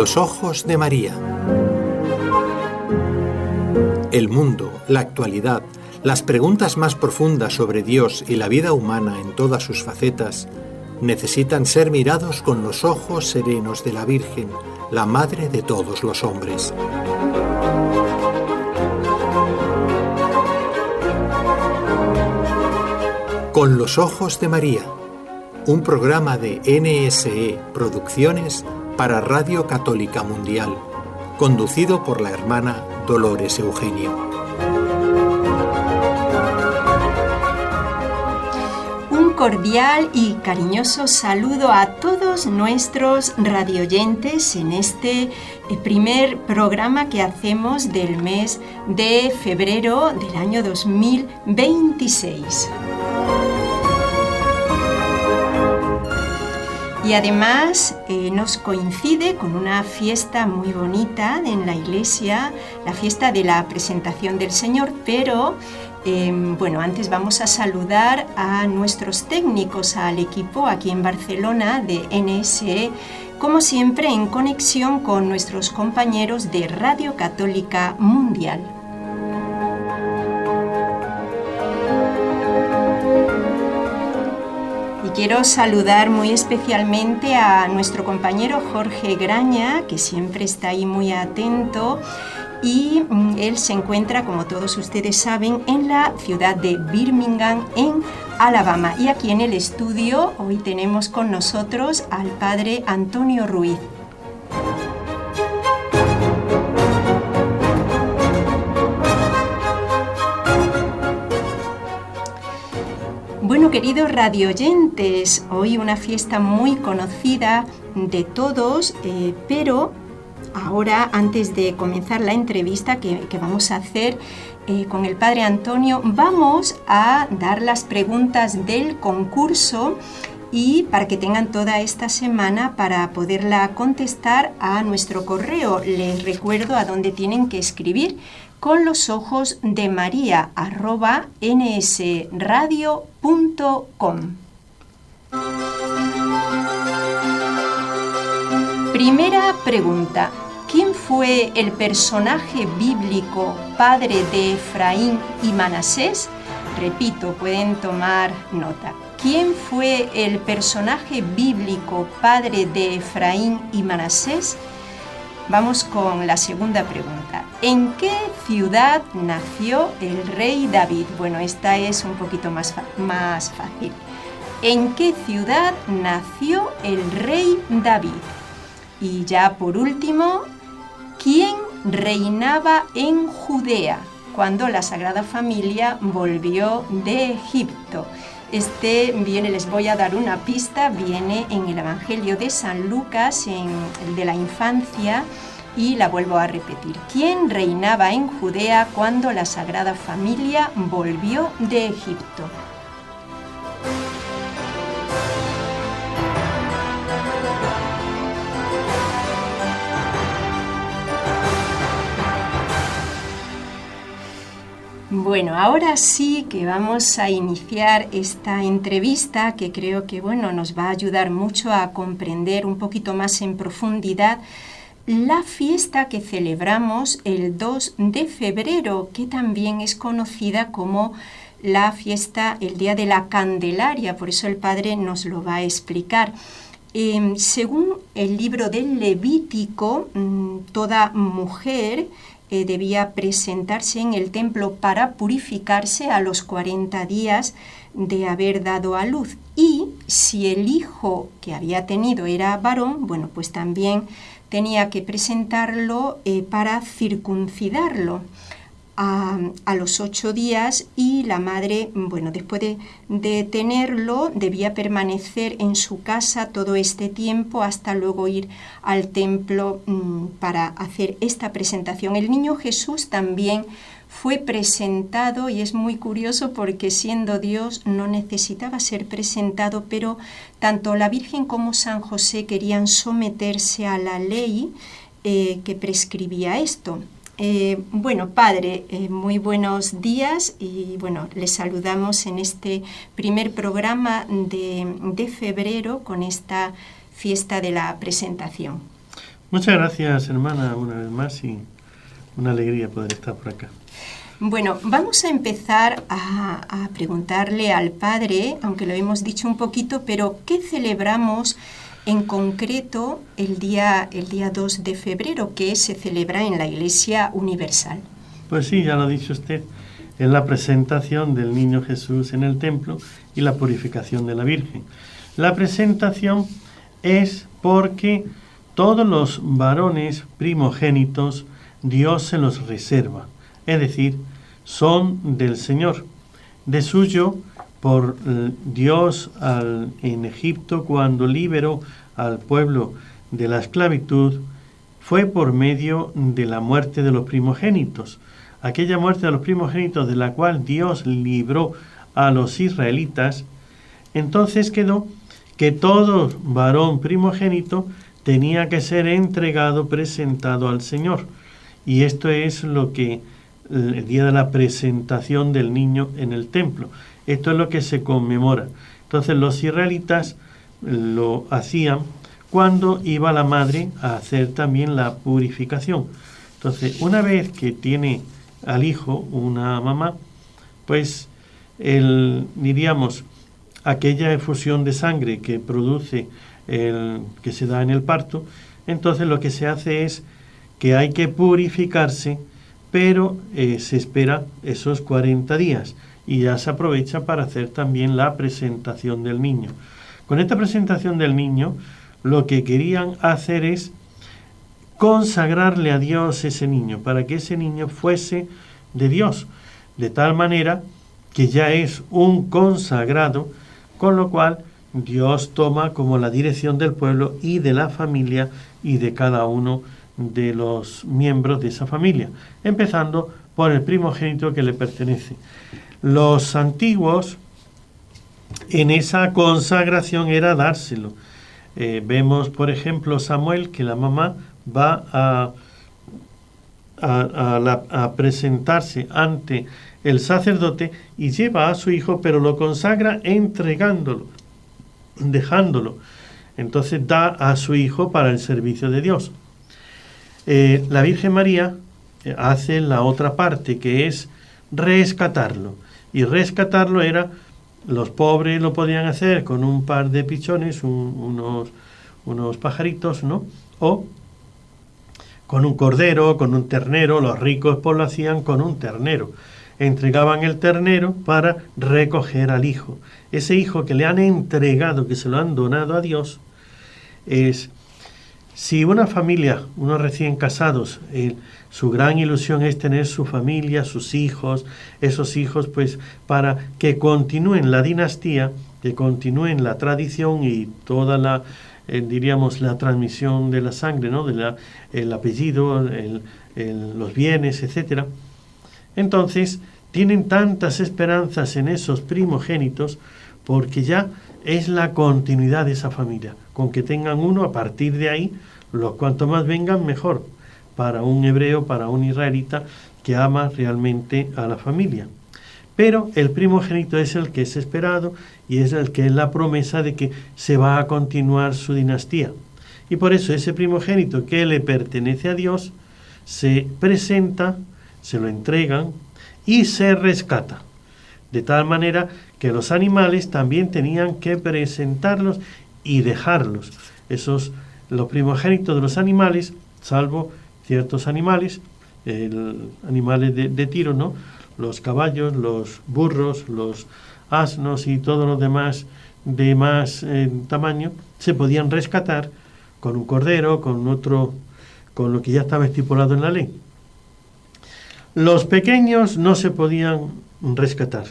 los ojos de María. El mundo, la actualidad, las preguntas más profundas sobre Dios y la vida humana en todas sus facetas necesitan ser mirados con los ojos serenos de la Virgen, la Madre de todos los hombres. Con los ojos de María, un programa de NSE Producciones para Radio Católica Mundial, conducido por la hermana Dolores Eugenio. Un cordial y cariñoso saludo a todos nuestros radioyentes en este primer programa que hacemos del mes de febrero del año 2026. Y además nos coincide con una fiesta muy bonita en la iglesia, la fiesta de la presentación del Señor, pero antes vamos a saludar a nuestros técnicos, al equipo aquí en Barcelona de NSE, como siempre en conexión con nuestros compañeros de Radio Católica Mundial. Quiero saludar muy especialmente a nuestro compañero Jorge Graña, que siempre está ahí muy atento, y él se encuentra, como todos ustedes saben, en la ciudad de Birmingham, en Alabama. Y aquí en el estudio hoy tenemos con nosotros al padre Antonio Ruiz. Bueno, queridos radioyentes, hoy una fiesta muy conocida de todos, pero ahora, antes de comenzar la entrevista que vamos a hacer con el Padre Antonio, vamos a dar las preguntas del concurso y para que tengan toda esta semana para poderla contestar a nuestro correo. Les recuerdo a dónde tienen que escribir: con los ojos de María @nsradio.com. Primera pregunta: ¿quién fue el personaje bíblico padre de Efraín y Manasés? Repito, pueden tomar nota. ¿Quién fue el personaje bíblico padre de Efraín y Manasés? Vamos con la segunda pregunta. ¿En qué ciudad nació el rey David? Bueno, esta es un poquito más fácil. ¿En qué ciudad nació el rey David? Y ya por último, ¿quién reinaba en Judea cuando la Sagrada Familia volvió de Egipto? Les voy a dar una pista, viene en el Evangelio de San Lucas, en el de la infancia, y la vuelvo a repetir. ¿Quién reinaba en Judea cuando la Sagrada Familia volvió de Egipto? Bueno, ahora sí que vamos a iniciar esta entrevista que creo que nos va a ayudar mucho a comprender un poquito más en profundidad la fiesta que celebramos el 2 de febrero, que también es conocida como la fiesta, el Día de la Candelaria, por eso el Padre nos lo va a explicar. Según el libro del Levítico, toda mujer debía presentarse en el templo para purificarse a los 40 días de haber dado a luz. Y si el hijo que había tenido era varón, pues también tenía que presentarlo para circuncidarlo a los 8 días, y la madre, después de tenerlo, debía permanecer en su casa todo este tiempo hasta luego ir al templo para hacer esta presentación. El niño Jesús también fue presentado, y es muy curioso porque siendo Dios no necesitaba ser presentado, pero tanto la Virgen como San José querían someterse a la ley que prescribía esto. Padre, muy buenos días y les saludamos en este primer programa de febrero con esta fiesta de la presentación. Muchas gracias, hermana, una vez más, y una alegría poder estar por acá. Bueno, vamos a empezar a preguntarle al Padre, aunque lo hemos dicho un poquito, pero ¿qué celebramos en concreto el día 2 de febrero, que se celebra en la Iglesia Universal? Pues sí, ya lo ha dicho usted, es la presentación del niño Jesús en el templo y la purificación de la Virgen. La presentación es porque todos los varones primogénitos Dios se los reserva, es decir, son del Señor. De suyo, por Dios en Egipto, cuando liberó al pueblo de la esclavitud, fue por medio de la muerte de los primogénitos. Aquella muerte de los primogénitos de la cual Dios libró a los israelitas, entonces quedó que todo varón primogénito tenía que ser entregado, presentado al Señor. Y esto es lo que el día de la presentación del niño en el templo. Esto es lo que se conmemora. Entonces los israelitas lo hacían cuando iba la madre a hacer también la purificación. Entonces, una vez que tiene al hijo una mamá, pues diríamos, aquella efusión de sangre que produce que se da en el parto, entonces lo que se hace es que hay que purificarse, pero se espera esos 40 días y ya se aprovecha para hacer también la presentación del niño. Con esta presentación del niño, lo que querían hacer es consagrarle a Dios ese niño, para que ese niño fuese de Dios, de tal manera que ya es un consagrado, con lo cual Dios toma como la dirección del pueblo y de la familia y de cada uno de los miembros de esa familia, empezando por el primogénito que le pertenece. Los antiguos, en esa consagración era dárselo. Vemos, por ejemplo, Samuel, que la mamá va a presentarse ante el sacerdote y lleva a su hijo, pero lo consagra entregándolo, dejándolo. Entonces da a su hijo para el servicio de Dios. La Virgen María hace la otra parte, que es rescatarlo. Y rescatarlo era, los pobres lo podían hacer con un par de pichones, unos pajaritos, ¿no? O con un cordero, con un ternero. Los ricos pues lo hacían con un ternero. Entregaban el ternero para recoger al hijo. Ese hijo que le han entregado, que se lo han donado a Dios, es... Si una familia, unos recién casados, su gran ilusión es tener su familia, sus hijos, esos hijos, pues para que continúen la dinastía, que continúen la tradición y toda la, diríamos, la transmisión de la sangre, ¿no? El apellido, los bienes, etcétera. Entonces, tienen tantas esperanzas en esos primogénitos porque ya es la continuidad de esa familia. Con que tengan uno, a partir de ahí, cuanto más vengan, mejor, para un hebreo, para un israelita que ama realmente a la familia. Pero el primogénito es el que es esperado y es el que es la promesa de que se va a continuar su dinastía. Y por eso ese primogénito que le pertenece a Dios se presenta, se lo entregan y se rescata. De tal manera que los animales también tenían que presentarlos y dejarlos. Los primogénitos de los animales, salvo ciertos animales, animales de tiro, ¿no? Los caballos, los burros, los asnos y todos los demás de más tamaño, se podían rescatar con un cordero, con lo que ya estaba estipulado en la ley. Los pequeños no se podían rescatar.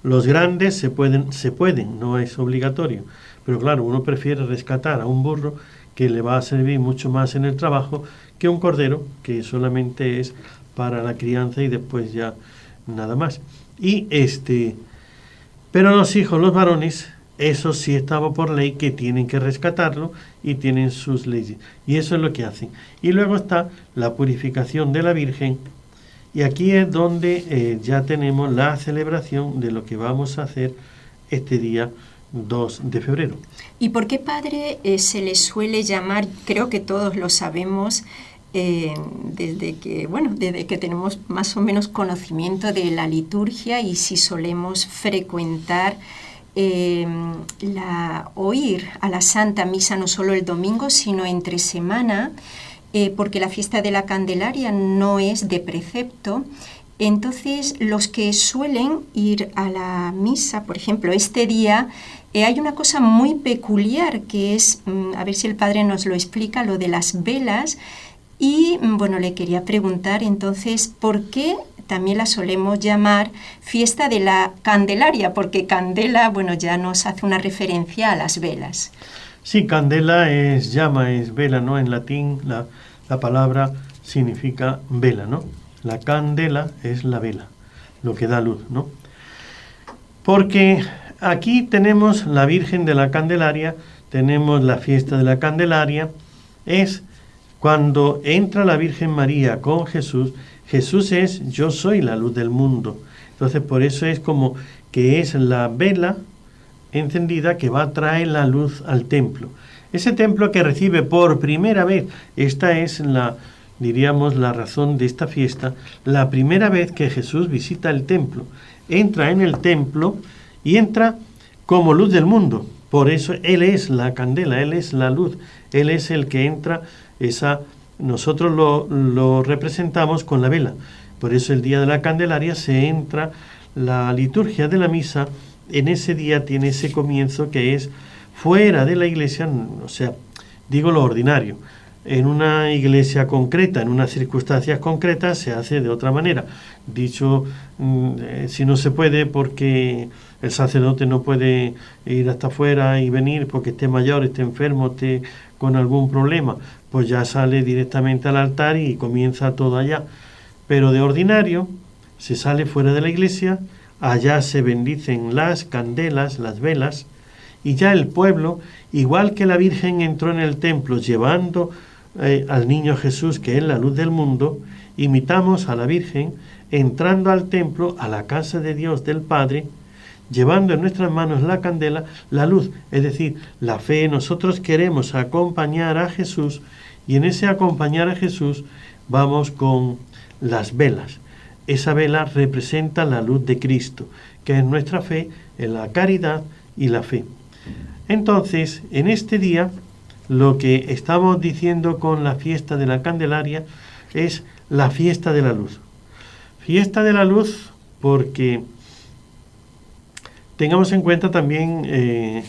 Los grandes se pueden, no es obligatorio. Pero claro, uno prefiere rescatar a un burro que le va a servir mucho más en el trabajo que un cordero, que solamente es para la crianza y después ya nada más. Pero los hijos, los varones, eso sí estaba por ley que tienen que rescatarlo y tienen sus leyes. Y eso es lo que hacen. Y luego está la purificación de la Virgen. Y aquí es donde ya tenemos la celebración de lo que vamos a hacer este día 2 de febrero. ¿Y por qué, padre, se le suele llamar, creo que todos lo sabemos, desde que tenemos más o menos conocimiento de la liturgia y si solemos frecuentar oír a la Santa Misa no solo el domingo, sino entre semana, porque la fiesta de la Candelaria no es de precepto? Entonces, los que suelen ir a la misa, por ejemplo, este día, hay una cosa muy peculiar que es, a ver si el padre nos lo explica, lo de las velas. Y bueno, le quería preguntar entonces, ¿por qué también la solemos llamar fiesta de la Candelaria? Porque candela, bueno, ya nos hace una referencia a las velas. Sí, candela es llama, es vela, ¿no? En latín la palabra significa vela, ¿no? La candela es la vela, lo que da luz, ¿no? Porque aquí tenemos la Virgen de la Candelaria, tenemos la fiesta de la Candelaria, es cuando entra la Virgen María con Jesús. Jesús es yo soy la luz del mundo. Entonces por eso es como que es la vela encendida que va a traer la luz al templo. Ese templo que recibe por primera vez, esta es diríamos la razón de esta fiesta, la primera vez que Jesús visita el templo. Entra en el templo y entra como luz del mundo. Por eso Él es la candela, Él es la luz, Él es el que entra. Nosotros lo representamos con la vela. Por eso el día de la Candelaria se entra, la liturgia de la misa en ese día tiene ese comienzo que es fuera de la iglesia, o sea, digo lo ordinario. En una iglesia concreta, en unas circunstancias concretas, se hace de otra manera. Dicho, si no se puede porque el sacerdote no puede ir hasta afuera y venir porque esté mayor, esté enfermo, esté con algún problema, pues ya sale directamente al altar y comienza todo allá. Pero de ordinario se sale fuera de la iglesia, allá se bendicen las candelas, las velas, y ya el pueblo, igual que la Virgen entró en el templo llevando al niño Jesús, que es la luz del mundo, imitamos a la Virgen entrando al templo, a la casa de Dios del Padre, llevando en nuestras manos la candela, la luz, es decir, la fe. Nosotros queremos acompañar a Jesús y en ese acompañar a Jesús vamos con las velas. Esa vela representa la luz de Cristo, que es nuestra fe en la caridad y la fe. Entonces, en este día, lo que estamos diciendo con la fiesta de la Candelaria es la fiesta de la luz. Fiesta de la luz porque tengamos en cuenta también,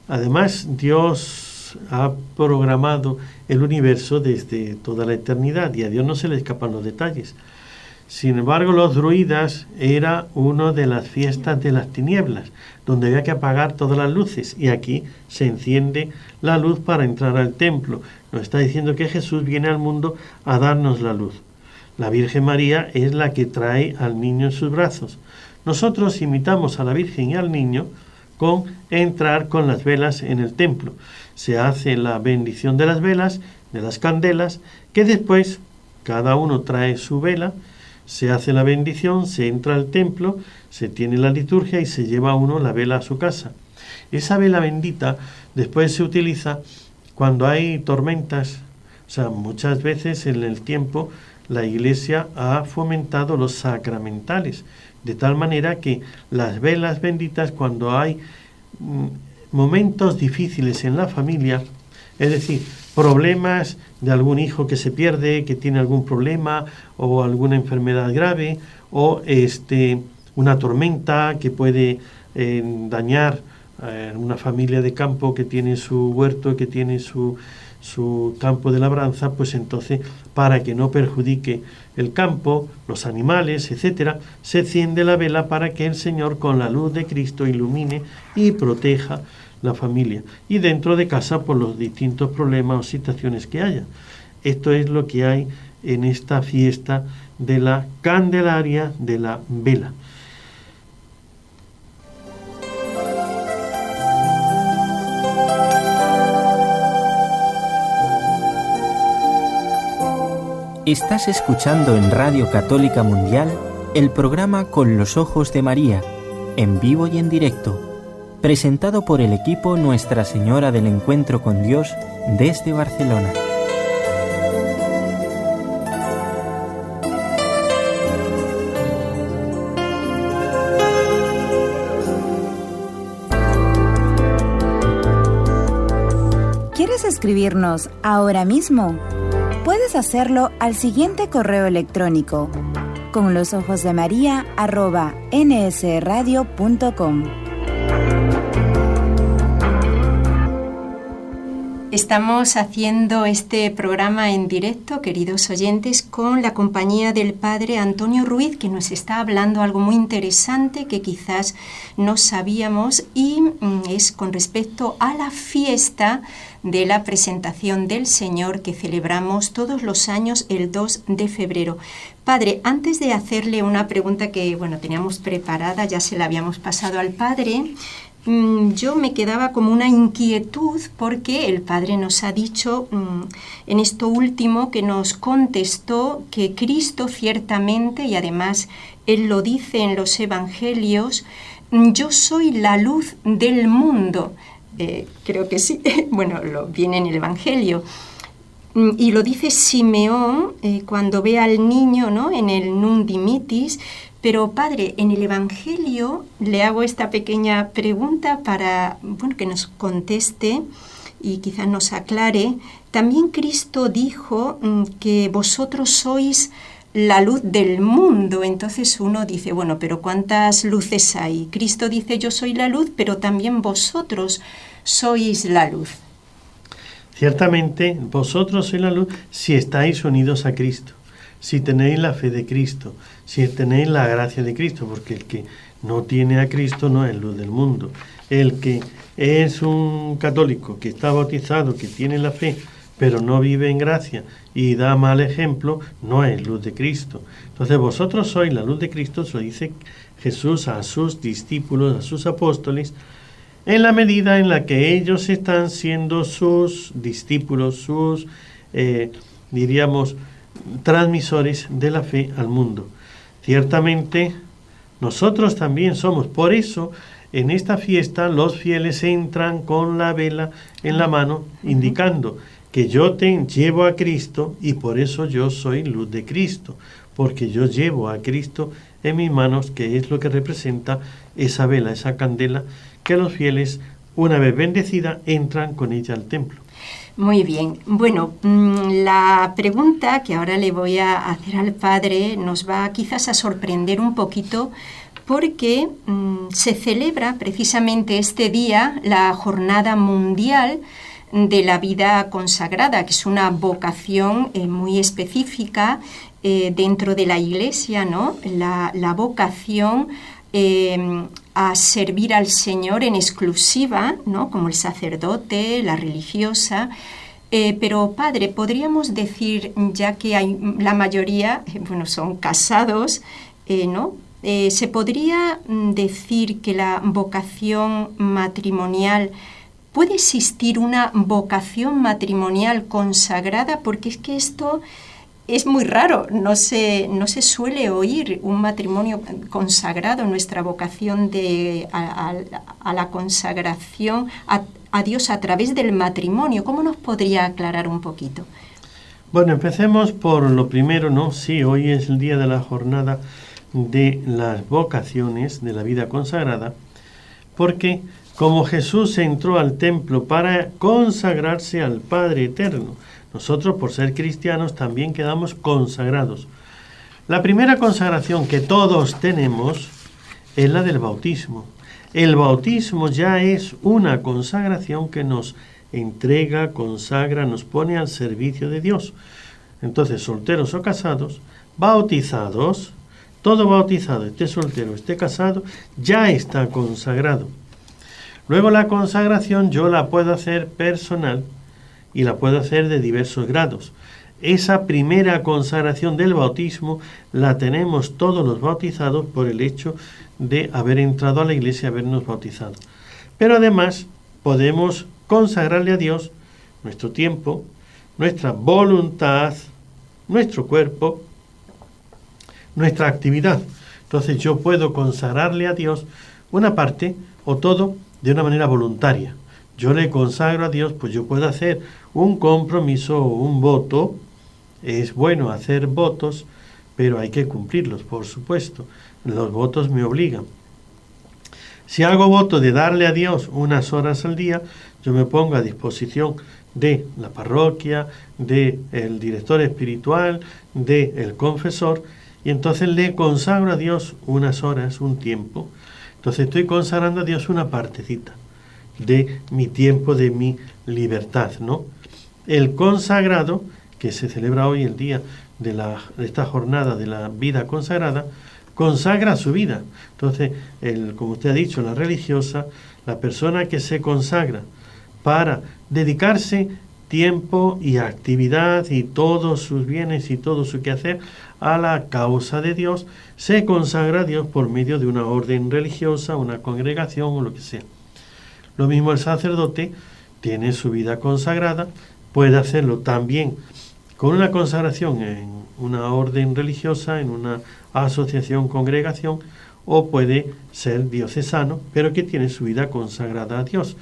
además, Dios ha programado el universo desde toda la eternidad y a Dios no se le escapan los detalles. Sin embargo, los druidas era una de las fiestas de las tinieblas, donde había que apagar todas las luces, y aquí se enciende la luz para entrar al templo. Nos está diciendo que Jesús viene al mundo a darnos la luz. La Virgen María es la que trae al niño en sus brazos. Nosotros imitamos a la Virgen y al niño con entrar con las velas en el templo. Se hace la bendición de las velas, de las candelas, que después cada uno trae su vela, se hace la bendición, se entra al templo, se tiene la liturgia y se lleva uno la vela a su casa. Esa vela bendita después se utiliza cuando hay tormentas. O sea, muchas veces en el tiempo la Iglesia ha fomentado los sacramentales, de tal manera que las velas benditas, cuando hay momentos difíciles en la familia, es decir, problemas de algún hijo que se pierde, que tiene algún problema o alguna enfermedad grave, o una tormenta que puede dañar a una familia de campo que tiene su huerto, que tiene su campo de labranza, pues entonces, para que no perjudique el campo, los animales, etcétera, se enciende la vela para que el Señor con la luz de Cristo ilumine y proteja la familia, y dentro de casa por los distintos problemas o situaciones que haya. Esto es lo que hay en esta fiesta de la Candelaria de la vela. Estás escuchando en Radio Católica Mundial el programa Con los Ojos de María, en vivo y en directo, presentado por el equipo Nuestra Señora del Encuentro con Dios desde Barcelona. ¿Quieres escribirnos ahora mismo? Puedes hacerlo al siguiente correo electrónico: conlosojosdemaria@nsradio.com. Estamos haciendo este programa en directo, queridos oyentes, con la compañía del Padre Antonio Ruiz, que nos está hablando algo muy interesante que quizás no sabíamos, y es con respecto a la fiesta de la presentación del Señor que celebramos todos los años el 2 de febrero. Padre, antes de hacerle una pregunta que, teníamos preparada, ya se la habíamos pasado al Padre, yo me quedaba como una inquietud porque el Padre nos ha dicho en esto último que nos contestó que Cristo ciertamente, y además Él lo dice en los Evangelios, yo soy la luz del mundo. Creo que sí, lo viene en el Evangelio. Y lo dice Simeón cuando ve al niño, ¿no?, en el Nunc Dimittis. Pero, Padre, en el Evangelio le hago esta pequeña pregunta para que nos conteste y quizás nos aclare. También Cristo dijo que vosotros sois la luz del mundo. Entonces uno dice, pero ¿cuántas luces hay? Cristo dice, yo soy la luz, pero también vosotros sois la luz. Ciertamente, vosotros sois la luz si estáis unidos a Cristo, si tenéis la fe de Cristo, si tenéis la gracia de Cristo, porque el que no tiene a Cristo no es luz del mundo. El que es un católico, que está bautizado, que tiene la fe, pero no vive en gracia y da mal ejemplo, no es luz de Cristo. Entonces vosotros sois la luz de Cristo, eso dice Jesús a sus discípulos, a sus apóstoles, en la medida en la que ellos están siendo sus discípulos, sus, transmisores de la fe al mundo. Ciertamente, nosotros también somos. Por eso, en esta fiesta, los fieles entran con la vela en la mano, indicando que yo te llevo a Cristo y por eso yo soy luz de Cristo, porque yo llevo a Cristo en mis manos, que es lo que representa esa vela, esa candela, que los fieles, una vez bendecida, entran con ella al templo. Muy bien. La pregunta que ahora le voy a hacer al Padre nos va quizás a sorprender un poquito porque se celebra precisamente este día la Jornada Mundial de la Vida Consagrada, que es una vocación muy específica dentro de la Iglesia, ¿no? La vocación a servir al Señor en exclusiva, ¿no?, como el sacerdote, la religiosa. Pero, Padre, podríamos decir, ya que hay la mayoría, son casados, ¿no? ¿Se podría decir que la vocación matrimonial, puede existir una vocación matrimonial consagrada? Porque es que esto es muy raro, no se suele oír un matrimonio consagrado, nuestra vocación a la consagración a Dios a través del matrimonio. ¿Cómo nos podría aclarar un poquito? Empecemos por lo primero, ¿no? Sí, hoy es el día de la jornada de las vocaciones de la vida consagrada, porque como Jesús entró al templo para consagrarse al Padre Eterno, nosotros, por ser cristianos, también quedamos consagrados. La primera consagración que todos tenemos es la del bautismo. El bautismo ya es una consagración que nos entrega, consagra, nos pone al servicio de Dios. Entonces, solteros o casados, bautizados, todo bautizado, esté soltero, esté casado, ya está consagrado. Luego la consagración yo la puedo hacer personal, y la puedo hacer de diversos grados. Esa primera consagración del bautismo la tenemos todos los bautizados por el hecho de haber entrado a la iglesia y habernos bautizado. Pero además podemos consagrarle a Dios nuestro tiempo, nuestra voluntad, nuestro cuerpo, nuestra actividad. Entonces yo puedo consagrarle a Dios una parte o todo de una manera voluntaria. Yo le consagro a Dios, pues yo puedo hacer un compromiso o un voto. Es bueno hacer votos, pero hay que cumplirlos, por supuesto. Los votos me obligan. Si hago voto de darle a Dios unas horas al día, yo me pongo a disposición de la parroquia, del director espiritual, del confesor, y entonces le consagro a Dios unas horas, un tiempo. Entonces estoy consagrando a Dios una partecita de mi tiempo, de mi libertad, ¿no? El consagrado, que se celebra hoy el día de esta jornada de la vida consagrada, consagra su vida. Entonces, como usted ha dicho, la religiosa, la persona que se consagra para dedicarse tiempo y actividad y todos sus bienes y todo su quehacer a la causa de Dios, se consagra a Dios por medio de una orden religiosa, una congregación o lo que sea. Lo mismo el sacerdote tiene su vida consagrada, puede hacerlo también con una consagración en una orden religiosa, en una asociación, congregación, o puede ser diocesano, pero que tiene su vida consagrada a Dios.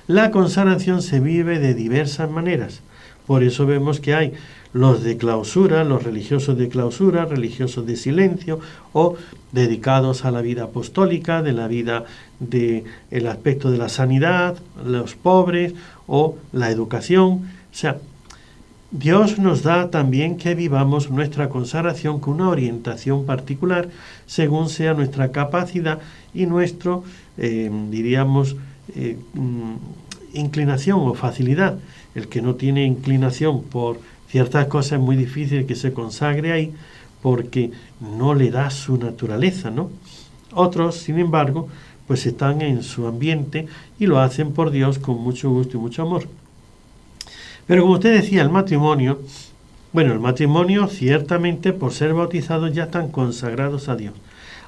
La consagración se vive de diversas maneras. Por eso vemos que hay los de clausura, los religiosos de clausura, religiosos de silencio, o dedicados a la vida apostólica, de la vida del aspecto de la sanidad, los pobres, o la educación. O sea, Dios nos da también que vivamos nuestra consagración con una orientación particular, según sea nuestra capacidad y nuestro, inclinación o facilidad. El que no tiene inclinación por ciertas cosas es muy difícil que se consagre ahí, porque no le da su naturaleza, ¿no? Otros, sin embargo, pues están en su ambiente y lo hacen por Dios con mucho gusto y mucho amor. Pero como usted decía, el matrimonio ciertamente por ser bautizados ya están consagrados a Dios.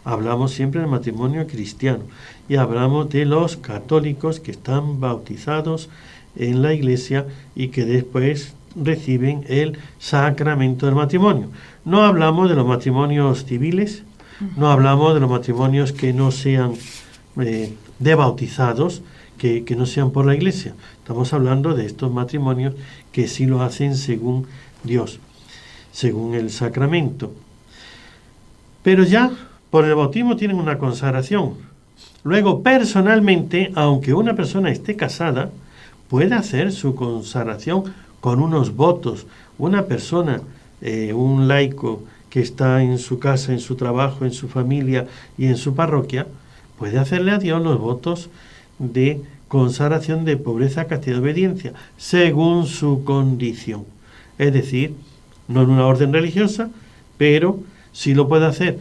Hablamos siempre del matrimonio cristiano y hablamos de los católicos que están bautizados en la iglesia y que después reciben el sacramento del matrimonio. No hablamos de los matrimonios civiles, no hablamos de los matrimonios que no sean de bautizados, que no sean por la iglesia. Estamos hablando de estos matrimonios que sí lo hacen según Dios, según el sacramento. Pero ya por el bautismo tienen una consagración. Luego, personalmente, aunque una persona esté casada, puede hacer su consagración con unos votos. Una persona, un laico que está en su casa, en su trabajo, en su familia y en su parroquia, puede hacerle a Dios los votos de consagración de pobreza, castidad y obediencia, según su condición. Es decir, no en una orden religiosa, pero sí lo puede hacer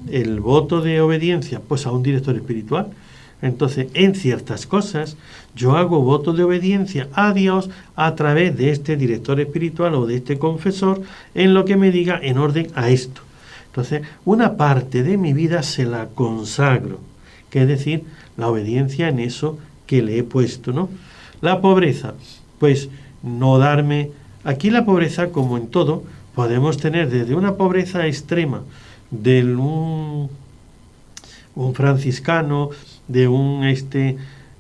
el voto de obediencia pues a un director espiritual. Entonces, en ciertas cosas, yo hago voto de obediencia a Dios a través de este director espiritual o de este confesor en lo que me diga en orden a esto. Entonces, una parte de mi vida se la consagro, que es decir, la obediencia en eso que le he puesto, ¿no? La pobreza, pues no darme... Aquí la pobreza, como en todo, podemos tener desde una pobreza extrema de un franciscano, de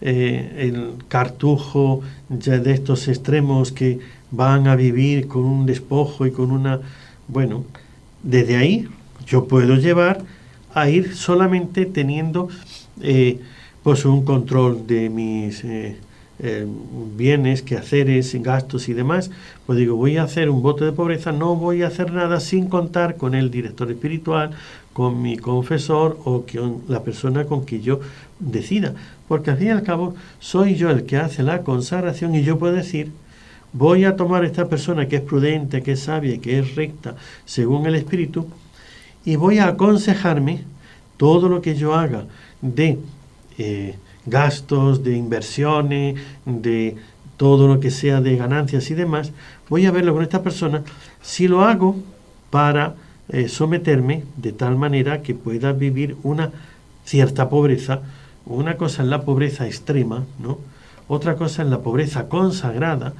el cartujo ya de estos extremos que van a vivir con un despojo y con una... Bueno, desde ahí yo puedo llevar a ir solamente teniendo pues un control de mis bienes, quehaceres, gastos y demás. Pues digo, voy a hacer un voto de pobreza, no voy a hacer nada sin contar con el director espiritual, con mi confesor o con la persona con quien yo decida, porque al fin y al cabo soy yo el que hace la consagración y yo puedo decir, voy a tomar a esta persona que es prudente, que es sabia, que es recta según el Espíritu, y voy a aconsejarme todo lo que yo haga de gastos, de inversiones, de todo lo que sea de ganancias y demás, voy a verlo con esta persona, si lo hago para someterme de tal manera que pueda vivir una cierta pobreza. Una cosa es la pobreza extrema, ¿no? Otra cosa es la pobreza consagrada,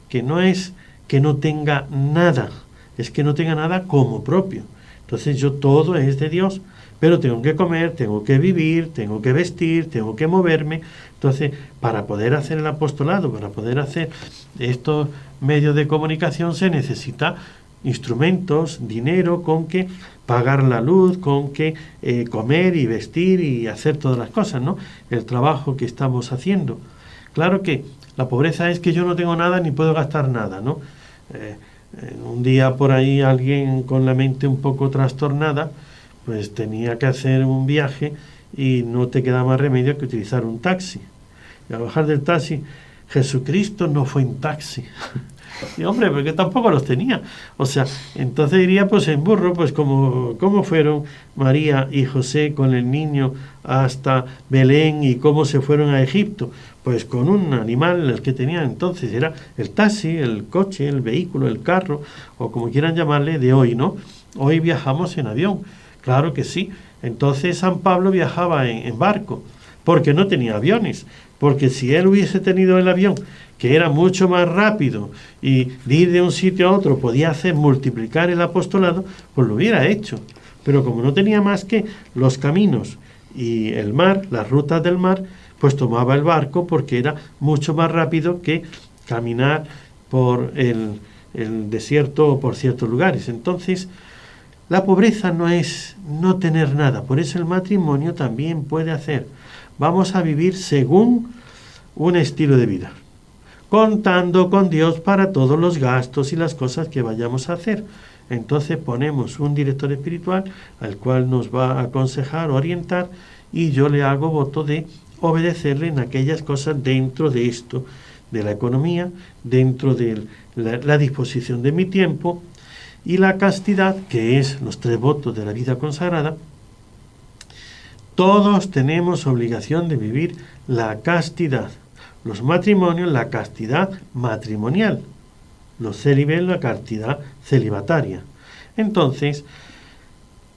que no es que no tenga nada, es que no tenga nada como propio. Entonces yo todo es de Dios, pero tengo que comer, tengo que vivir, tengo que vestir, tengo que moverme. Entonces, para poder hacer el apostolado, para poder hacer estos medios de comunicación, se necesita instrumentos, dinero con que pagar la luz, con que comer y vestir y hacer todas las cosas, ¿no? El trabajo que estamos haciendo. Claro que la pobreza es que yo no tengo nada ni puedo gastar nada, ¿no? Un día por ahí alguien con la mente un poco trastornada, pues tenía que hacer un viaje y no te queda más remedio que utilizar un taxi. Y al bajar del taxi, Jesucristo no fue en taxi. Y hombre, porque tampoco los tenía. O sea, entonces iría pues en burro, pues como fueron María y José con el niño hasta Belén y cómo se fueron a Egipto. Pues con un animal, el que tenían entonces era el taxi, el coche, el vehículo, el carro, o como quieran llamarle, de hoy, ¿no? Hoy viajamos en avión, claro que sí. Entonces San Pablo viajaba en barco, porque no tenía aviones, porque si él hubiese tenido el avión, que era mucho más rápido y de ir de un sitio a otro podía hacer multiplicar el apostolado, pues lo hubiera hecho. Pero como no tenía más que los caminos y el mar, las rutas del mar, pues tomaba el barco porque era mucho más rápido que caminar por el desierto o por ciertos lugares. Entonces, la pobreza no es no tener nada, por eso el matrimonio también puede hacer. Vamos a vivir según un estilo de vida, contando con Dios para todos los gastos y las cosas que vayamos a hacer. Entonces ponemos un director espiritual al cual nos va a aconsejar, orientar, y yo le hago voto de obedecerle en aquellas cosas dentro de esto, de la economía, dentro de la disposición de mi tiempo y la castidad, que es los 3 votos de la vida consagrada. Todos tenemos obligación de vivir la castidad. Los matrimonios, la castidad matrimonial. Los célibes, la castidad celibataria. Entonces,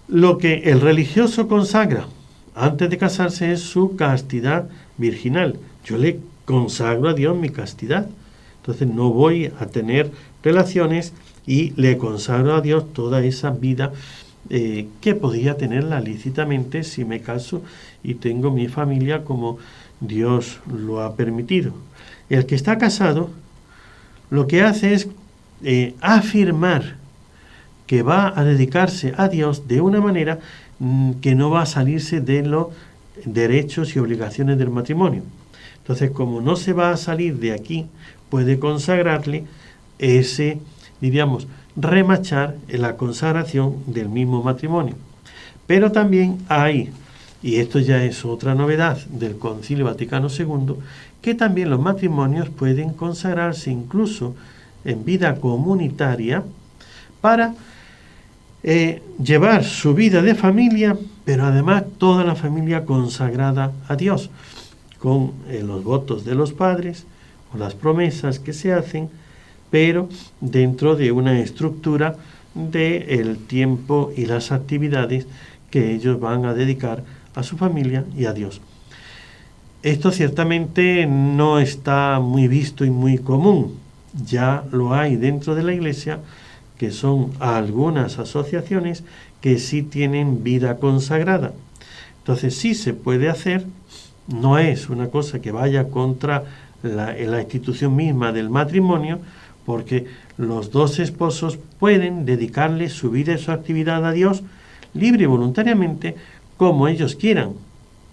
lo que el religioso consagra antes de casarse es su castidad virginal. Yo le consagro a Dios mi castidad. Entonces no voy a tener relaciones y le consagro a Dios toda esa vida que podría tenerla lícitamente si me caso y tengo mi familia como Dios lo ha permitido. El que está casado lo que hace es afirmar que va a dedicarse a Dios de una manera que no va a salirse de los derechos y obligaciones del matrimonio. Entonces, como no se va a salir de aquí, puede consagrarle ese, diríamos, remachar en la consagración del mismo matrimonio. Pero también hay, y esto ya es otra novedad del Concilio Vaticano II, que también los matrimonios pueden consagrarse incluso en vida comunitaria para llevar su vida de familia, pero además toda la familia consagrada a Dios, con los votos de los padres o las promesas que se hacen, pero dentro de una estructura del tiempo y las actividades que ellos van a dedicar a su familia y a Dios. Esto ciertamente no está muy visto y muy común. Ya lo hay dentro de la Iglesia, que son algunas asociaciones que sí tienen vida consagrada. Entonces sí se puede hacer, no es una cosa que vaya contra la institución misma del matrimonio, porque los 2 esposos pueden dedicarle su vida y su actividad a Dios libre y voluntariamente como ellos quieran.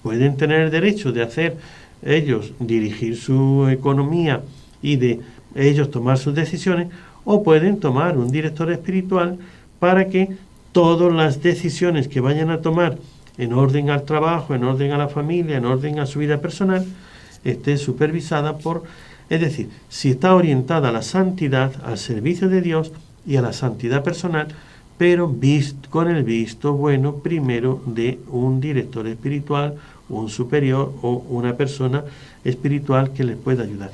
Pueden tener el derecho de hacer ellos, dirigir su economía y de ellos tomar sus decisiones, o pueden tomar un director espiritual para que todas las decisiones que vayan a tomar en orden al trabajo, en orden a la familia, en orden a su vida personal, esté supervisada por, es decir, si está orientada a la santidad, al servicio de Dios y a la santidad personal, pero con el visto bueno primero de un director espiritual, un superior o una persona espiritual que les pueda ayudar.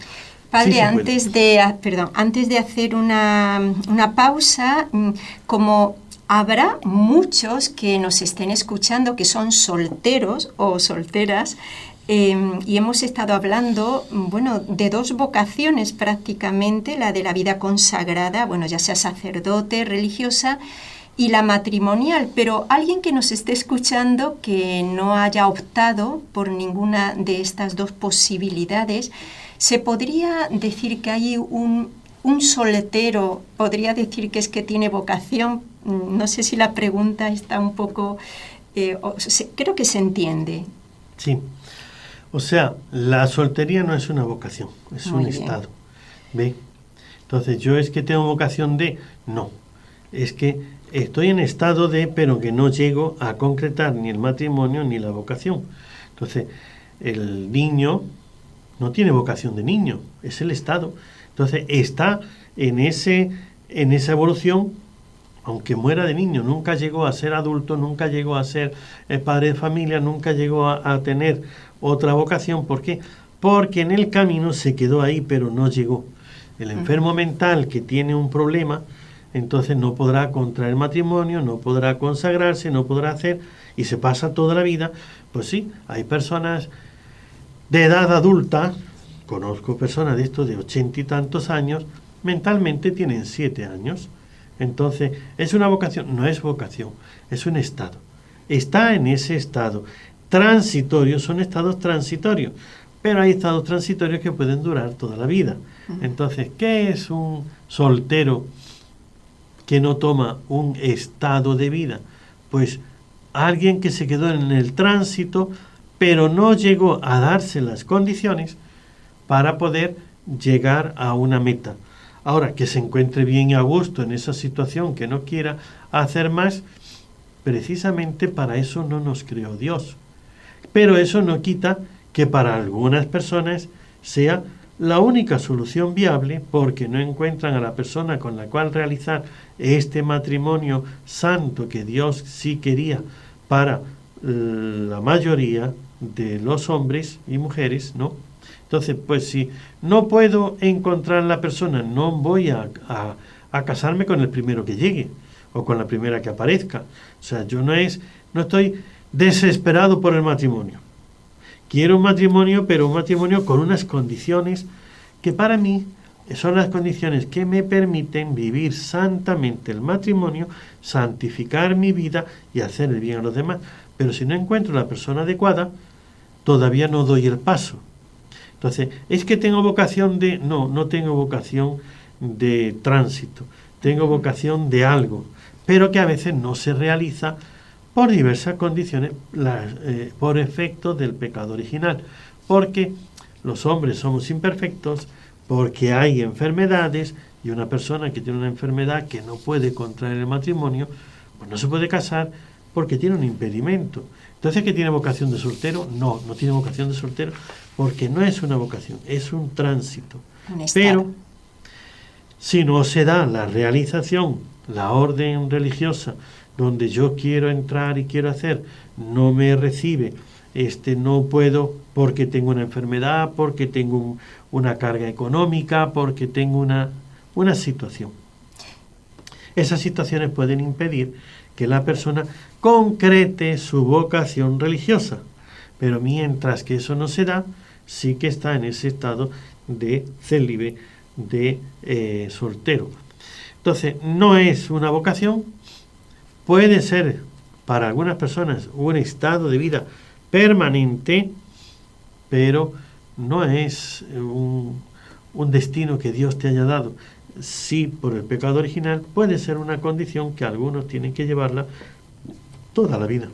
Padre, Sí, antes de hacer una pausa, como habrá muchos que nos estén escuchando que son solteros o solteras, y hemos estado hablando, bueno, de 2 vocaciones prácticamente, la de la vida consagrada, bueno, ya sea sacerdote, religiosa, y la matrimonial, pero alguien que nos esté escuchando que no haya optado por ninguna de estas dos posibilidades, ¿se podría decir que hay un soltero, podría decir que es que tiene vocación? No sé si la pregunta está un poco... creo que se entiende. Sí. O sea, la soltería no es una vocación, es un estado. ¿Ve? Entonces, yo es que tengo vocación de... No, es que estoy en estado de, pero que no llego a concretar ni el matrimonio ni la vocación. Entonces, el niño no tiene vocación de niño, es el estado. Entonces, está en esa evolución, aunque muera de niño, nunca llegó a ser adulto, nunca llegó a ser padre de familia, nunca llegó a tener otra vocación. ¿Por qué? Porque en el camino se quedó ahí, pero no llegó. El enfermo mental que tiene un problema, entonces no podrá contraer matrimonio, no podrá consagrarse, no podrá hacer, y se pasa toda la vida. Pues sí, hay personas de edad adulta, conozco personas de estos de 80 y tantos años, mentalmente tienen 7 años. Entonces, ¿es una vocación? No es vocación, es un estado. Está en ese estado transitorio, son estados transitorios, pero hay estados transitorios que pueden durar toda la vida. Entonces, ¿qué es un soltero que no toma un estado de vida? Pues alguien que se quedó en el tránsito, pero no llegó a darse las condiciones para poder llegar a una meta. Ahora, que se encuentre bien y a gusto en esa situación, que no quiera hacer más, precisamente para eso no nos creó Dios. Pero eso no quita que para algunas personas sea la única solución viable, porque no encuentran a la persona con la cual realizar este matrimonio santo que Dios sí quería para la mayoría de los hombres y mujeres, ¿no? Entonces, pues si no puedo encontrar la persona, no voy a casarme con el primero que llegue o con la primera que aparezca. O sea, yo no estoy desesperado por el matrimonio. Quiero un matrimonio, pero un matrimonio con unas condiciones que para mí son las condiciones que me permiten vivir santamente el matrimonio, santificar mi vida y hacer el bien a los demás. Pero si no encuentro la persona adecuada, todavía no doy el paso. Entonces, ¿es que tengo vocación de...? No, no tengo vocación de tránsito. Tengo vocación de algo, pero que a veces no se realiza por diversas condiciones, por efecto del pecado original. Porque los hombres somos imperfectos, porque hay enfermedades, y una persona que tiene una enfermedad que no puede contraer el matrimonio, pues no se puede casar porque tiene un impedimento. Entonces, ¿qué tiene vocación de soltero? No, no tiene vocación de soltero, porque no es una vocación, es un tránsito. Pero si no se da la realización, la orden religiosa, donde yo quiero entrar y quiero hacer, no me recibe, no puedo porque tengo una enfermedad, porque tengo una carga económica, porque tengo una situación. Esas situaciones pueden impedir que la persona concrete su vocación religiosa, pero mientras que eso no se da, sí que está en ese estado de célibe, de soltero. Entonces, no es una vocación, puede ser para algunas personas un estado de vida permanente, pero no es un destino que Dios te haya dado. Sí, por el pecado original, puede ser una condición que algunos tienen que llevarla toda la vida.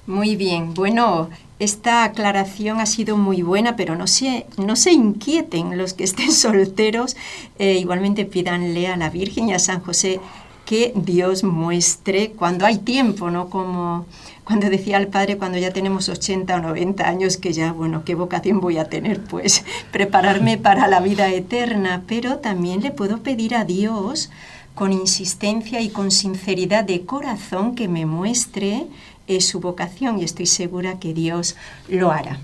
Muy bien, bueno, esta aclaración ha sido muy buena, pero no se inquieten los que estén solteros, igualmente pídanle a la Virgen y a San José que Dios muestre cuando hay tiempo, ¿no? Como cuando decía el padre, cuando ya tenemos 80 o 90 años, que ya, bueno, ¿qué vocación voy a tener? Pues prepararme para la vida eterna, pero también le puedo pedir a Dios con insistencia y con sinceridad de corazón que me muestre su vocación, y estoy segura que Dios lo hará.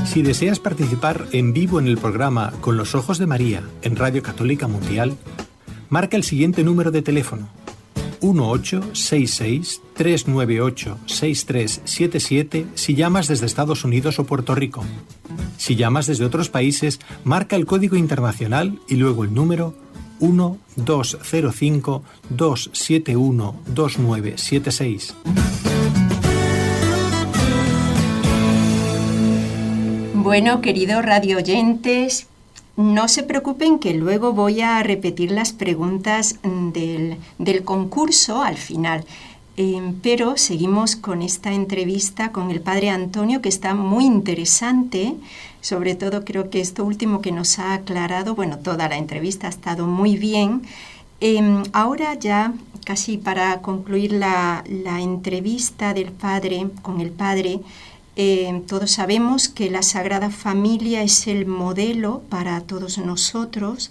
Si deseas participar en vivo en el programa Con los Ojos de María en Radio Católica Mundial, marca el siguiente número de teléfono: 1866-398-6377 si llamas desde Estados Unidos o Puerto Rico. Si llamas desde otros países, marca el código internacional y luego el número 1205-271-2976. Bueno, queridos radioyentes, no se preocupen que luego voy a repetir las preguntas del concurso al final. Pero seguimos con esta entrevista con el Padre Antonio, que está muy interesante. Sobre todo creo que esto último que nos ha aclarado, bueno, toda la entrevista ha estado muy bien. Ahora ya, casi para concluir la entrevista del Padre con el Padre, todos sabemos que la Sagrada Familia es el modelo para todos nosotros,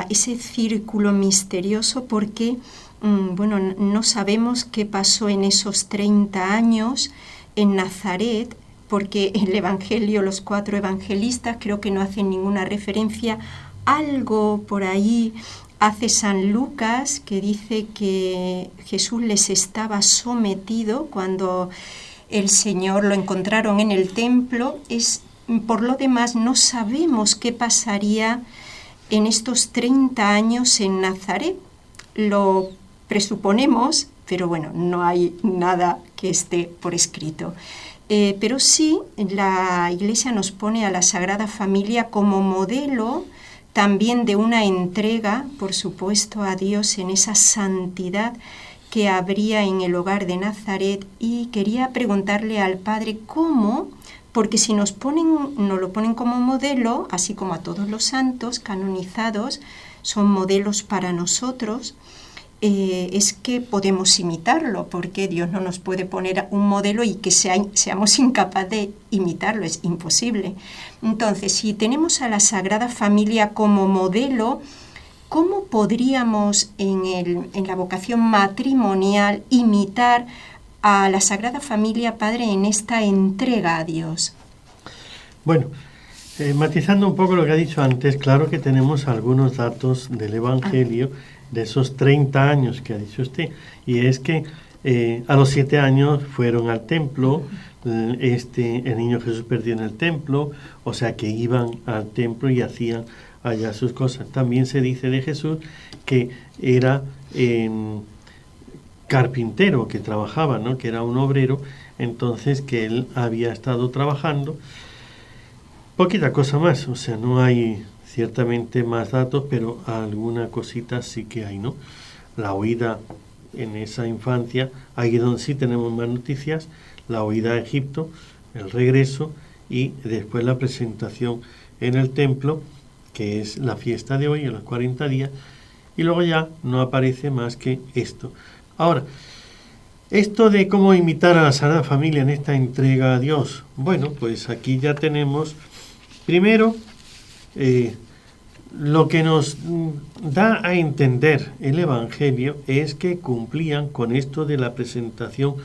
ese círculo misterioso, porque bueno, no sabemos qué pasó en esos 30 años en Nazaret, porque el Evangelio, los 4 evangelistas, creo que no hacen ninguna referencia. Algo por ahí hace San Lucas, que dice que Jesús les estaba sometido cuando el Señor lo encontraron en el templo. Por lo demás, no sabemos qué pasaría en estos 30 años en Nazaret. Lo presuponemos, pero bueno, no hay nada que esté por escrito. Pero sí, la Iglesia nos pone a la Sagrada Familia como modelo también de una entrega, por supuesto, a Dios en esa santidad que habría en el hogar de Nazaret. Y quería preguntarle al Padre cómo, porque si nos lo ponen como modelo, así como a todos los santos canonizados, son modelos para nosotros, es que podemos imitarlo, porque Dios no nos puede poner un modelo y que seamos incapaces de imitarlo, es imposible. Entonces, si tenemos a la Sagrada Familia como modelo, ¿cómo podríamos en la vocación matrimonial imitar a la Sagrada Familia, Padre, en esta entrega a Dios? Bueno, matizando un poco lo que ha dicho antes, claro que tenemos algunos datos del Evangelio de esos 30 años que ha dicho usted, y es que a los 7 años fueron al templo, el niño Jesús perdió en el templo, o sea que iban al templo y hacían allá sus cosas. También se dice de Jesús que era carpintero, que trabajaba, ¿no? Que era un obrero, entonces que él había estado trabajando. Poquita cosa más, o sea, no hay ciertamente más datos, pero alguna cosita sí que hay, ¿no? La huida en esa infancia, ahí es donde sí tenemos más noticias, la huida a Egipto, el regreso y después la presentación en el templo, que es la fiesta de hoy, en los 40 días, y luego ya no aparece más que esto. Ahora, esto de cómo imitar a la Sagrada Familia en esta entrega a Dios, bueno, pues aquí ya tenemos, primero, lo que nos da a entender el Evangelio es que cumplían con esto de la presentación,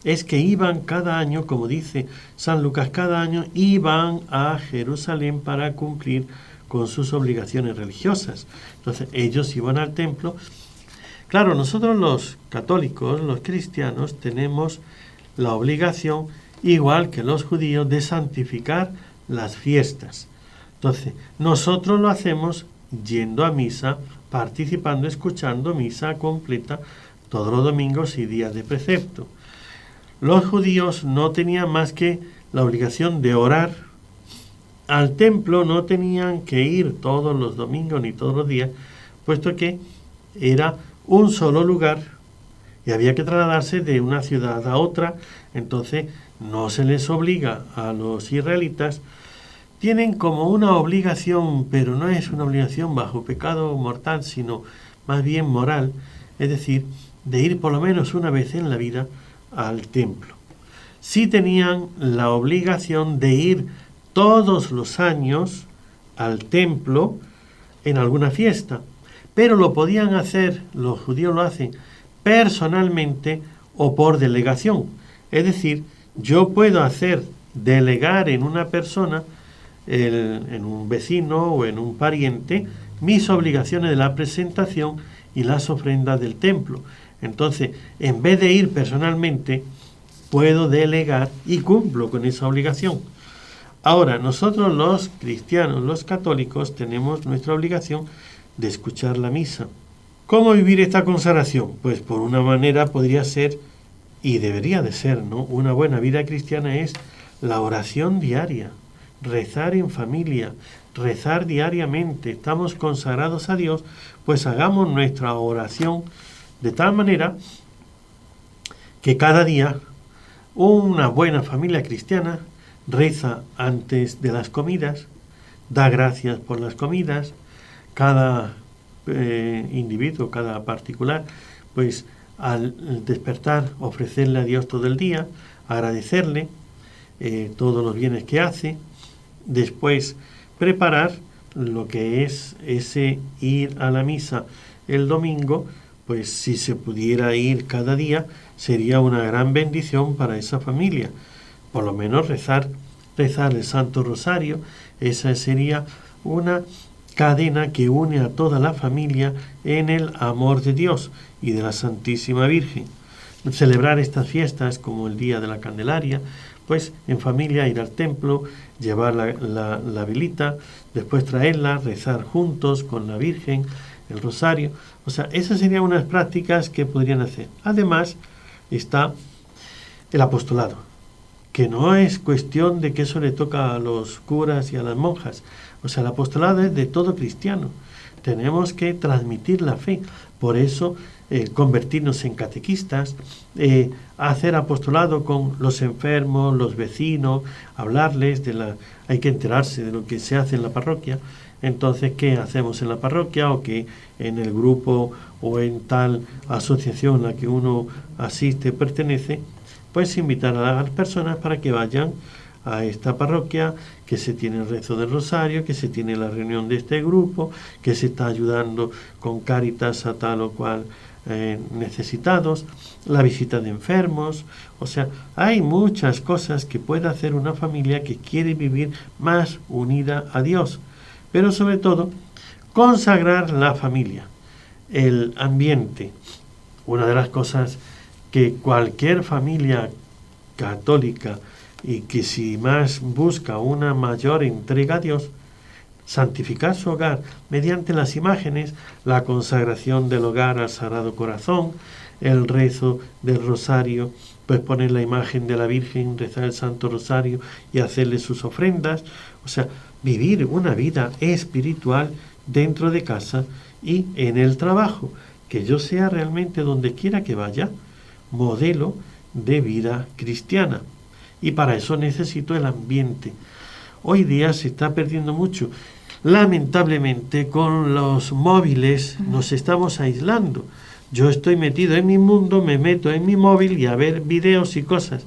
es que iban cada año, como dice San Lucas, cada año iban a Jerusalén para cumplir con sus obligaciones religiosas. Entonces ellos iban al templo. Claro, nosotros los católicos, los cristianos, tenemos la obligación, igual que los judíos, de santificar las fiestas. Entonces, nosotros lo hacemos yendo a misa, participando, escuchando misa completa todos los domingos y días de precepto. Los judíos no tenían más que la obligación de orar. Al templo no tenían que ir todos los domingos ni todos los días, puesto que era un solo lugar y había que trasladarse de una ciudad a otra. Entonces, no se les obliga a los israelitas. Tienen como una obligación, pero no es una obligación bajo pecado mortal, sino más bien moral, es decir, de ir por lo menos una vez en la vida al templo. Sí tenían la obligación de ir todos los años al templo en alguna fiesta, pero lo podían hacer, los judíos lo hacen personalmente o por delegación. Es decir, yo puedo delegar en una persona, en un vecino o en un pariente, mis obligaciones de la presentación y las ofrendas del templo. Entonces, en vez de ir personalmente, puedo delegar y cumplo con esa obligación. Ahora, nosotros los cristianos, los católicos, tenemos nuestra obligación de escuchar la misa. ¿Cómo vivir esta consagración? Pues por una manera podría ser, y debería de ser, ¿no? Una buena vida cristiana es la oración diaria, rezar en familia, rezar diariamente. Estamos consagrados a Dios, pues hagamos nuestra oración de tal manera que cada día una buena familia cristiana reza antes de las comidas, da gracias por las comidas, cada individuo, cada particular, pues al despertar ofrecerle a Dios todo el día, agradecerle todos los bienes que hace, después preparar lo que es ese ir a la misa el domingo, pues si se pudiera ir cada día sería una gran bendición para esa familia. Por lo menos rezar el Santo Rosario, esa sería una cadena que une a toda la familia en el amor de Dios y de la Santísima Virgen. Celebrar estas fiestas como el Día de la Candelaria, pues en familia ir al templo, llevar la velita, después traerla, rezar juntos con la Virgen, el rosario. O sea, esas serían unas prácticas que podrían hacer. Además está el apostolado, que no es cuestión de que eso le toca a los curas y a las monjas. O sea, el apostolado es de todo cristiano. Tenemos que transmitir la fe. Por eso, convertirnos en catequistas, hacer apostolado con los enfermos, los vecinos, hablarles hay que enterarse de lo que se hace en la parroquia. Entonces, ¿qué hacemos en la parroquia o qué en el grupo o en tal asociación a la que uno asiste, pertenece? Pues invitar a las personas para que vayan a esta parroquia, que se tiene el rezo del rosario, que se tiene la reunión de este grupo, que se está ayudando con Cáritas a tal o cual necesitados, la visita de enfermos. O sea, hay muchas cosas que puede hacer una familia que quiere vivir más unida a Dios, pero sobre todo consagrar la familia, el ambiente. Una de las cosas que cualquier familia católica y que si más busca una mayor entrega a Dios, santificar su hogar mediante las imágenes, la consagración del hogar al Sagrado Corazón, el rezo del rosario, pues poner la imagen de la Virgen, rezar el Santo Rosario y hacerle sus ofrendas. O sea, vivir una vida espiritual dentro de casa y en el trabajo, que yo sea realmente donde quiera que vaya, modelo de vida cristiana. Y para eso necesito el ambiente. Hoy día se está perdiendo mucho. Lamentablemente, con los móviles nos estamos aislando. Yo estoy metido en mi mundo, me meto en mi móvil y a ver videos y cosas.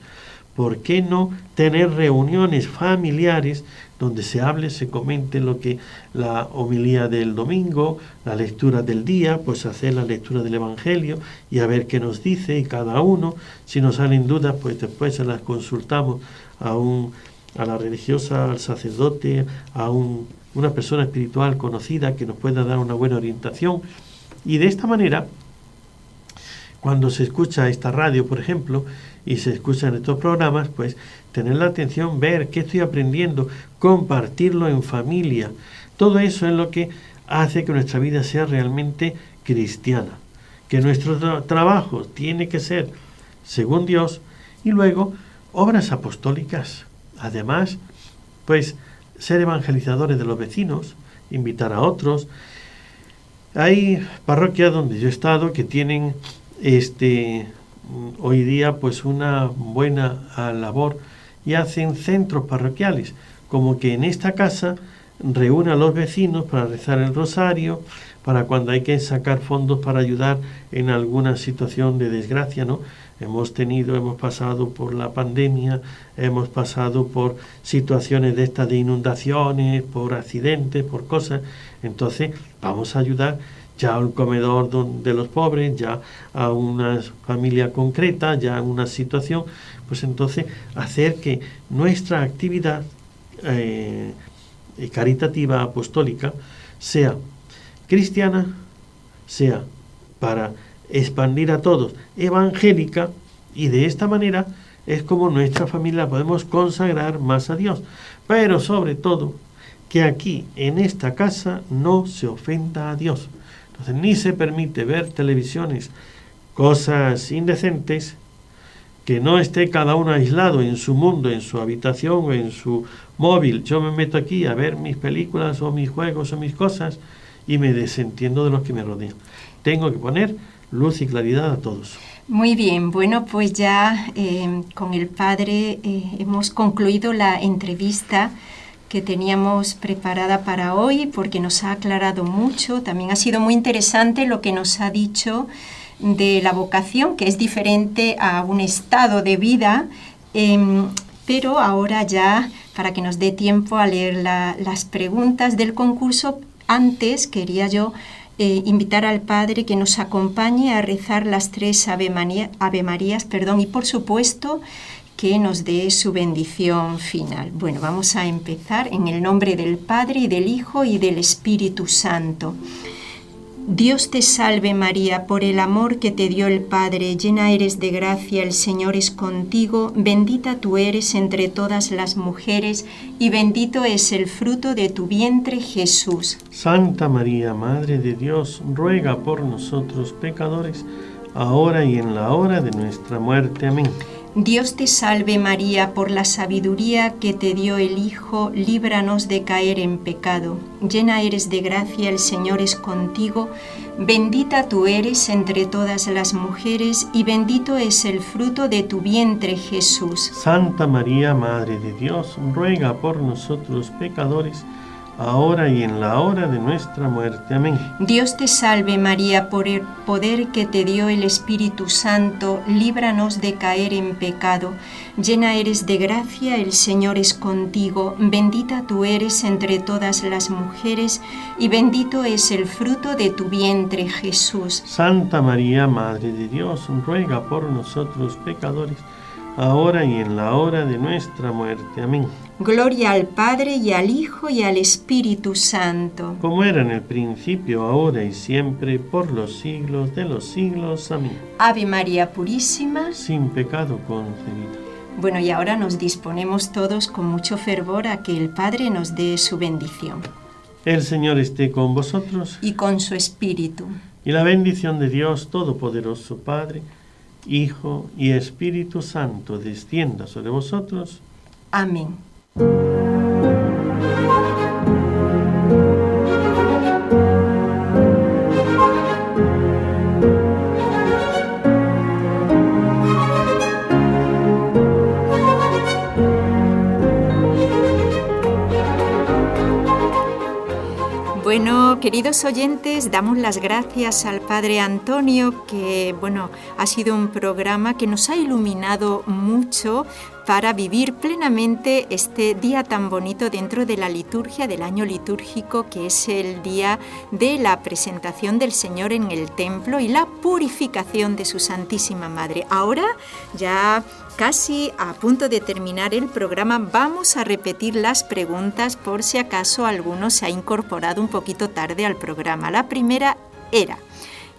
¿Por qué no tener reuniones familiares donde se hable, se comente lo que la homilía del domingo, la lectura del día, pues hacer la lectura del Evangelio y a ver qué nos dice y cada uno? Si nos salen dudas, pues después se las consultamos a la religiosa, al sacerdote, a una persona espiritual conocida que nos pueda dar una buena orientación. Y de esta manera, cuando se escucha esta radio, por ejemplo, y se escuchan estos programas, pues tener la atención, ver qué estoy aprendiendo, compartirlo en familia. Todo eso es lo que hace que nuestra vida sea realmente cristiana, que nuestro trabajo tiene que ser según Dios. Y luego, obras apostólicas. Además, pues ser evangelizadores de los vecinos, invitar a otros. Hay parroquias donde yo he estado que tienen hoy día pues una buena labor y hacen centros parroquiales, como que en esta casa reúne a los vecinos para rezar el rosario, para cuando hay que sacar fondos para ayudar en alguna situación de desgracia, ¿no? Hemos pasado por la pandemia, hemos pasado por situaciones de estas de inundaciones, por accidentes, por cosas. Entonces vamos a ayudar ya a un comedor de los pobres, ya a una familia concreta, ya en una situación. Pues entonces hacer que nuestra actividad caritativa apostólica sea cristiana, sea para expandir a todos, evangélica, y de esta manera es como nuestra familia podemos consagrar más a Dios. pero sobre todo que aquí, en esta casa, no se ofenda a Dios. Entonces, ni se permite ver televisiones, cosas indecentes, que no esté cada uno aislado en su mundo, en su habitación o en su móvil. Yo me meto aquí a ver mis películas o mis juegos o mis cosas y me desentiendo de los que me rodean. Tengo que poner luz y claridad a todos. Muy bien, bueno, pues ya con el padre hemos concluido la entrevista que teníamos preparada para hoy, porque nos ha aclarado mucho. También ha sido muy interesante lo que nos ha dicho de la vocación, que es diferente a un estado de vida, pero ahora ya, para que nos dé tiempo a leer las preguntas del concurso, antes quería yo invitar al Padre que nos acompañe a rezar las 3 Ave Marías, y por supuesto que nos dé su bendición final. Bueno, vamos a empezar en el nombre del Padre y del Hijo y del Espíritu Santo. Dios te salve María, por el amor que te dio el Padre, llena eres de gracia, el Señor es contigo, bendita tú eres entre todas las mujeres, y bendito es el fruto de tu vientre, Jesús. Santa María, Madre de Dios, ruega por nosotros pecadores, ahora y en la hora de nuestra muerte. Amén. Dios te salve María, por la sabiduría que te dio el Hijo, líbranos de caer en pecado. Llena eres de gracia, el Señor es contigo, bendita tú eres entre todas las mujeres, y bendito es el fruto de tu vientre, Jesús. Santa María, Madre de Dios, ruega por nosotros pecadores, ahora y en la hora de nuestra muerte. Amén. Dios te salve María, por el poder que te dio el Espíritu Santo, líbranos de caer en pecado. Llena eres de gracia, el Señor es contigo, bendita tú eres entre todas las mujeres, y bendito es el fruto de tu vientre, Jesús. Santa María, Madre de Dios, ruega por nosotros pecadores, ahora y en la hora de nuestra muerte. Amén. Gloria al Padre, y al Hijo, y al Espíritu Santo. Como era en el principio, ahora y siempre, por los siglos de los siglos. Amén. Ave María Purísima, sin pecado concebida. Bueno, y ahora nos disponemos todos con mucho fervor a que el Padre nos dé su bendición. El Señor esté con vosotros. Y con su Espíritu. Y la bendición de Dios Todopoderoso, Padre, Hijo y Espíritu Santo, descienda sobre vosotros. Amén. Bueno, queridos oyentes, damos las gracias al Padre Antonio, que ha sido un programa que nos ha iluminado mucho para vivir plenamente este día tan bonito dentro de la liturgia del año litúrgico, que es el día de la presentación del Señor en el templo y la purificación de su Santísima Madre. Ahora, ya casi a punto de terminar el programa, vamos a repetir las preguntas por si acaso alguno se ha incorporado un poquito tarde al programa. La primera era: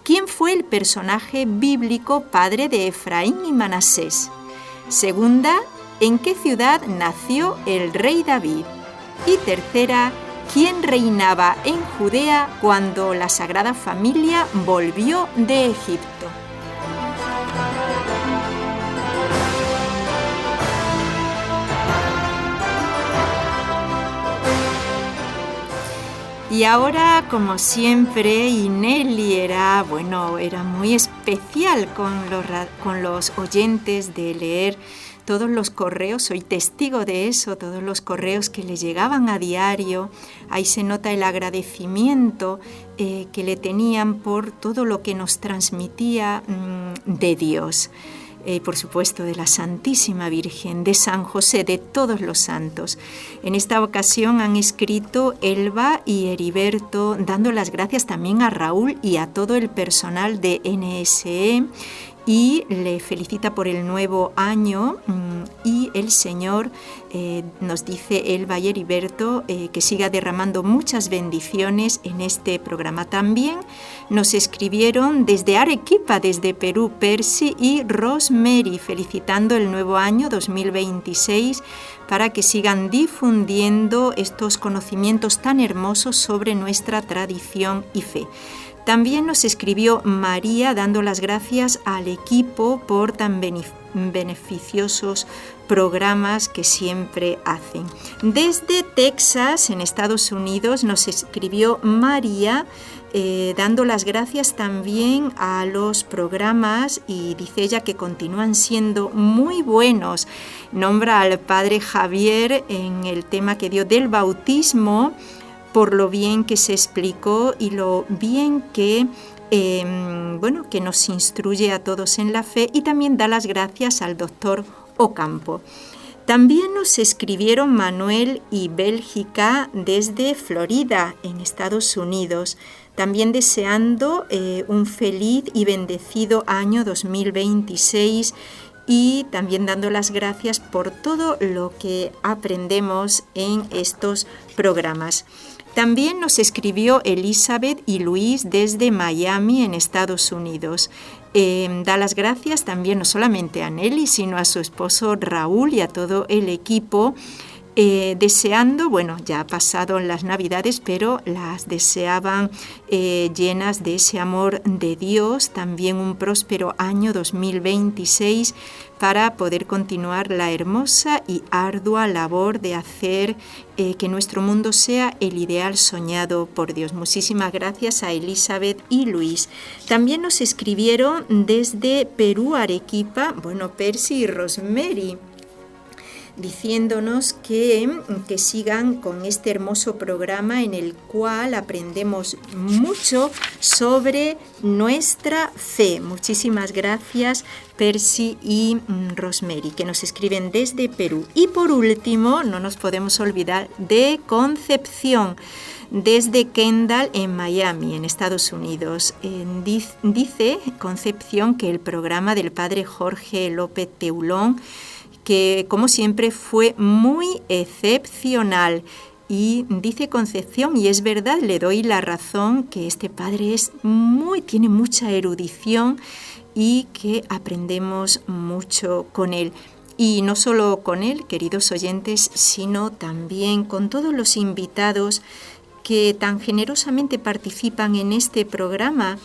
¿quién fue el personaje bíblico padre de Efraín y Manasés? Segunda, ¿en qué ciudad nació el rey David? Y tercera, ¿quién reinaba en Judea cuando la Sagrada Familia volvió de Egipto? Y ahora, como siempre, Ineli era muy especial con los oyentes de leer todos los correos. Soy testigo de eso, todos los correos que le llegaban a diario. Ahí se nota el agradecimiento que le tenían por todo lo que nos transmitía de Dios. Por supuesto, de la Santísima Virgen, de San José, de todos los santos. En esta ocasión han escrito Elba y Heriberto, dando las gracias también a Raúl y a todo el personal de NSE, y le felicita por el nuevo año y el Señor, nos dice Elba y Heriberto, que siga derramando muchas bendiciones en este programa. También nos escribieron desde Arequipa, desde Perú, Percy y Rosemary, felicitando el nuevo año 2026 para que sigan difundiendo estos conocimientos tan hermosos sobre nuestra tradición y fe. También nos escribió María dando las gracias al equipo por tan beneficiosos programas que siempre hacen. Desde Texas, en Estados Unidos, nos escribió María dando las gracias también a los programas y dice ella que continúan siendo muy buenos. Nombra al padre Javier en el tema que dio del bautismo por lo bien que se explicó y lo bien que que nos instruye a todos en la fe, y también da las gracias al doctor Ocampo. También nos escribieron Manuel y Bélgica desde Florida, en Estados Unidos, también deseando un feliz y bendecido año 2026 y también dando las gracias por todo lo que aprendemos en estos programas. También nos escribió Elizabeth y Luis desde Miami, en Estados Unidos. Da las gracias también no solamente a Nelly, sino a su esposo Raúl y a todo el equipo, deseando, ya ha pasado las Navidades, pero las deseaban llenas de ese amor de Dios, también un próspero año 2026 para poder continuar la hermosa y ardua labor de hacer que nuestro mundo sea el ideal soñado por Dios. Muchísimas gracias a Elizabeth y Luis. También nos escribieron desde Perú, Arequipa, Percy y Rosemary, diciéndonos que sigan con este hermoso programa en el cual aprendemos mucho sobre nuestra fe. Muchísimas gracias, Percy y Rosemary, que nos escriben desde Perú. Y por último, no nos podemos olvidar de Concepción, desde Kendall, en Miami, en Estados Unidos. Dice Concepción que el programa del padre Jorge López Teulón, que como siempre fue muy excepcional, y dice Concepción, y es verdad, le doy la razón, que este padre tiene mucha erudición y que aprendemos mucho con él. Y no solo con él, queridos oyentes, sino también con todos los invitados que tan generosamente participan en este programa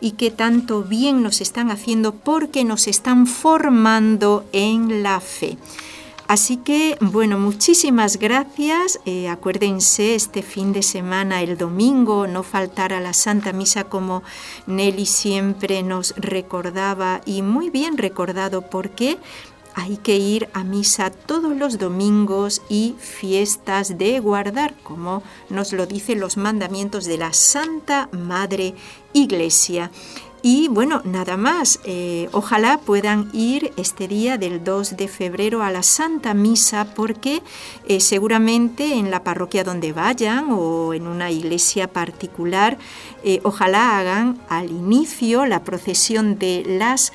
y que tanto bien nos están haciendo porque nos están formando en la fe. Así que, muchísimas gracias. Acuérdense, este fin de semana, el domingo, no faltar a la Santa Misa, como Nelly siempre nos recordaba, y muy bien recordado, porque hay que ir a misa todos los domingos y fiestas de guardar, como nos lo dicen los mandamientos de la Santa Madre Iglesia. Y nada más, ojalá puedan ir este día del 2 de febrero a la Santa Misa, porque seguramente en la parroquia donde vayan o en una iglesia particular, ojalá hagan al inicio la procesión de las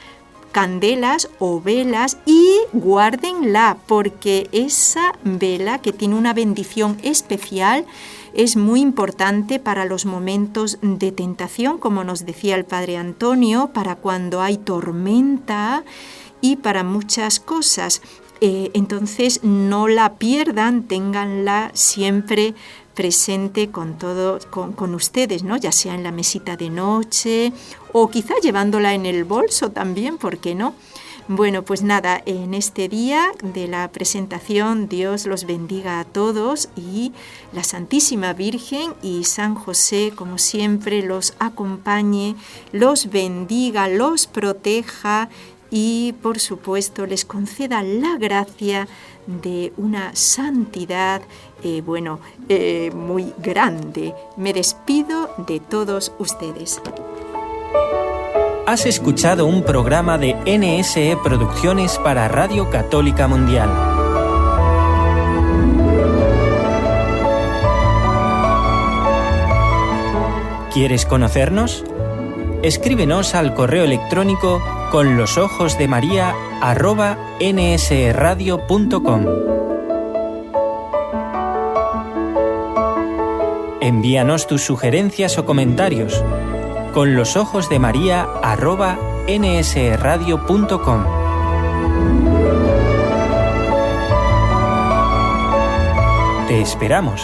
candelas o velas y guárdenla, porque esa vela, que tiene una bendición especial, es muy importante para los momentos de tentación, como nos decía el Padre Antonio, para cuando hay tormenta y para muchas cosas. Entonces no la pierdan, ténganla siempre presente con ustedes, ¿no? Ya sea en la mesita de noche o quizá llevándola en el bolso también, ¿por qué no? Pues nada, en este día de la presentación, Dios los bendiga a todos, y la Santísima Virgen y San José, como siempre, los acompañe, los bendiga, los proteja y, por supuesto, les conceda la gracia de una santidad muy grande. Me despido de todos ustedes. Has escuchado un programa de NSE Producciones para Radio Católica Mundial. ¿Quieres conocernos? Escríbenos al correo electrónico conlosojosdemaria@nse.es. @nsradio.com. Envíanos tus sugerencias o comentarios con los ojos de María @nsradio.com. Te esperamos.